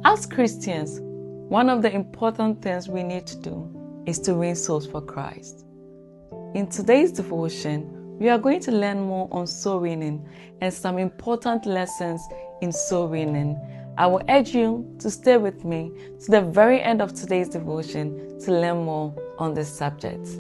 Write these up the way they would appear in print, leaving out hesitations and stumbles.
As Christians, one of the important things we need to do is to win souls for Christ. In today's devotion, we are going to learn more on soul winning and some important lessons in soul winning. I will urge you to stay with me to the very end of today's devotion to learn more on this subject.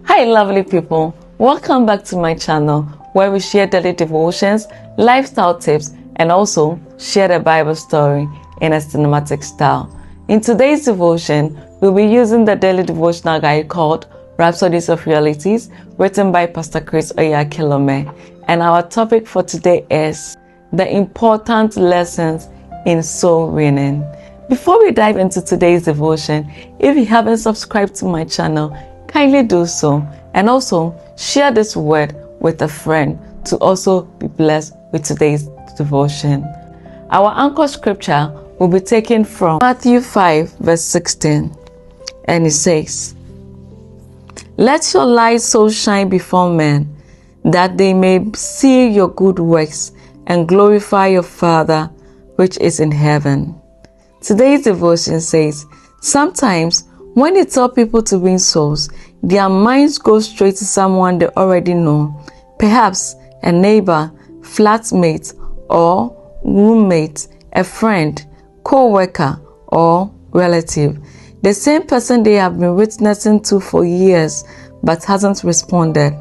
Hi lovely people, welcome back to my channel where we share daily devotions, lifestyle tips, and also share the Bible story in a cinematic style. In today's devotion, we'll be using the daily devotional guide called Rhapsody of Realities, written by Pastor Chris Oyakilome. And our topic for today is the important lessons in soul winning. Before we dive into today's devotion, if you haven't subscribed to my channel, kindly do so. And also share this word with a friend to also be blessed with today's devotion. Our anchor scripture will be taken from Matthew 5 verse 16, and it says, "Let your light so shine before men that they may see your good works and glorify your Father which is in heaven." Today's devotion says, sometimes when they tell people to win souls, their minds go straight to someone they already know, perhaps a neighbor, flatmate, or roommate, a friend, co-worker, or relative. The same person they have been witnessing to for years but hasn't responded.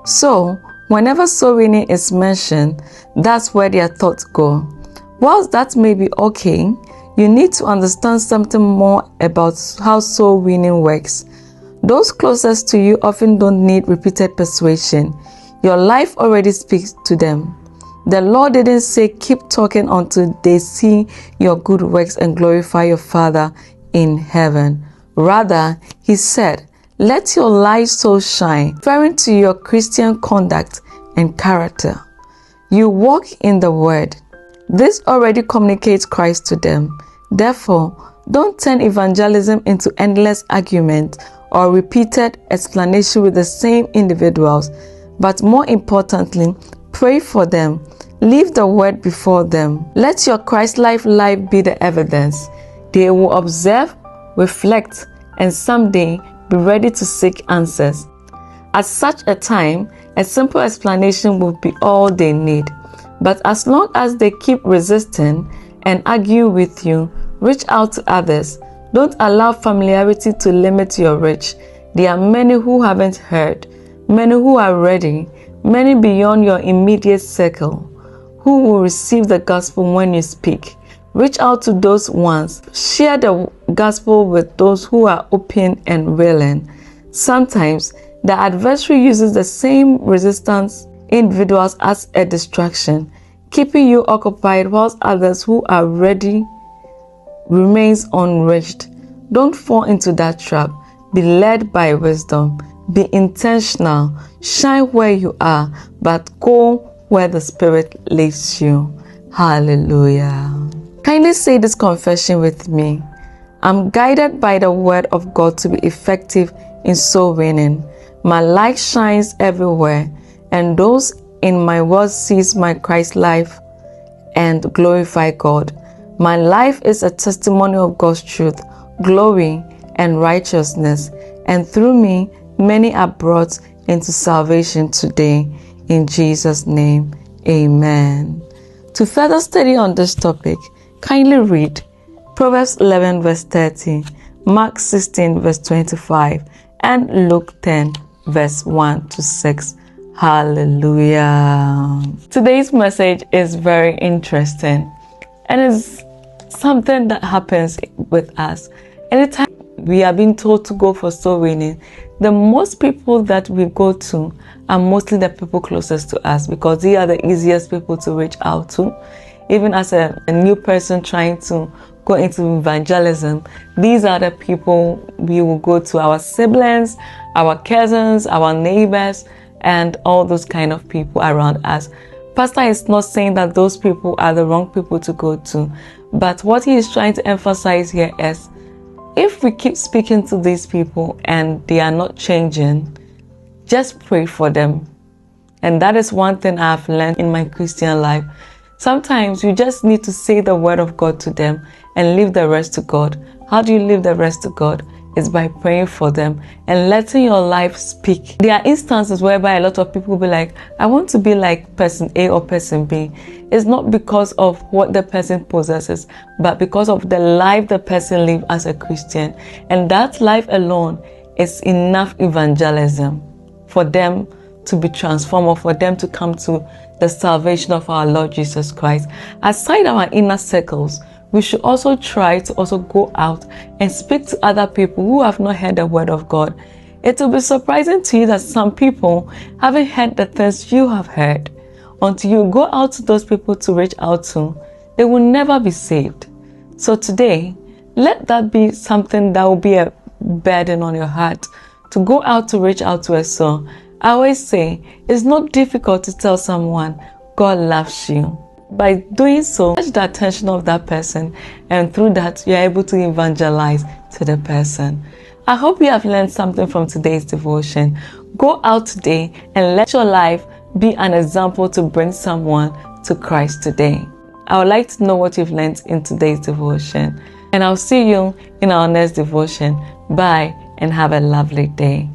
So, whenever soul winning is mentioned, that's where their thoughts go. Whilst that may be okay, you need to understand something more about how soul winning works. Those closest to you often don't need repeated persuasion. Your life already speaks to them. The Lord didn't say keep talking until they see your good works and glorify your Father in heaven. Rather, He said, let your light so shine, referring to your Christian conduct and character. You walk in the Word. This already communicates Christ to them. Therefore, don't turn evangelism into endless argument or repeated explanation with the same individuals, but more importantly, pray for them. Leave the word before them. Let your Christ-like life be the evidence. They will observe, reflect, and someday be ready to seek answers. At such a time, a simple explanation will be all they need. But as long as they keep resisting and argue with you, reach out to others. Don't allow familiarity to limit your reach. There are many who haven't heard, many who are ready, many beyond your immediate circle who will receive the gospel when you speak. Reach out to those ones. Share the gospel with those who are open and willing. Sometimes the adversary uses the same resistance individuals as a distraction, keeping you occupied whilst others who are ready remains unreached. Don't fall into that trap. Be led by wisdom. Be intentional. Shine where you are, but go where the Spirit leads you. Hallelujah. Kindly say this confession with me. I'm guided by the word of God to be effective in soul winning. My light shines everywhere, and those in my world sees my Christ life and glorify God. My life is a testimony of God's truth, glory, and righteousness, and through me, many are brought into salvation today. In Jesus' name, amen. To further study on this topic, kindly read Proverbs 11 verse 30, Mark 16 verse 25, and Luke 10 verse 1 to 6. Hallelujah. Today's message is very interesting, and it's something that happens with us. Anytime we are being told to go for soul winning, the most people that we go to are mostly the people closest to us, because they are the easiest people to reach out to. Even as a new person trying to go into evangelism, these are the people we will go to: our siblings, our cousins, our neighbors, and all those kind of people around us. Pastor is not saying that those people are the wrong people to go to, but what he is trying to emphasize here is, if we keep speaking to these people and they are not changing, just pray for them. And that is one thing I've learned in my Christian life. Sometimes you just need to say the word of God to them and leave the rest to God. How do you leave the rest to God? It's by praying for them and letting your life speak. There are instances whereby a lot of people will be like, I want to be like person A or person B. It's not because of what the person possesses, but because of the life the person lives as a Christian. And that life alone is enough evangelism for them to be transformed, or for them to come to the salvation of our Lord Jesus Christ. Aside our inner circles, we should also try to also go out and speak to other people who have not heard the word of God. It will be surprising to you that some people haven't heard the things you have heard. Until you go out to those people to reach out to, they will never be saved. So today, let that be something that will be a burden on your heart, to go out to reach out to a soul. I always say, it's not difficult to tell someone God loves you. By doing so, catch the attention of that person, and through that, you're able to evangelize to the person. I hope you have learned something from today's devotion. Go out today and let your life be an example to bring someone to Christ today. I would like to know what you've learned in today's devotion, and I'll see you in our next devotion. Bye, and have a lovely day.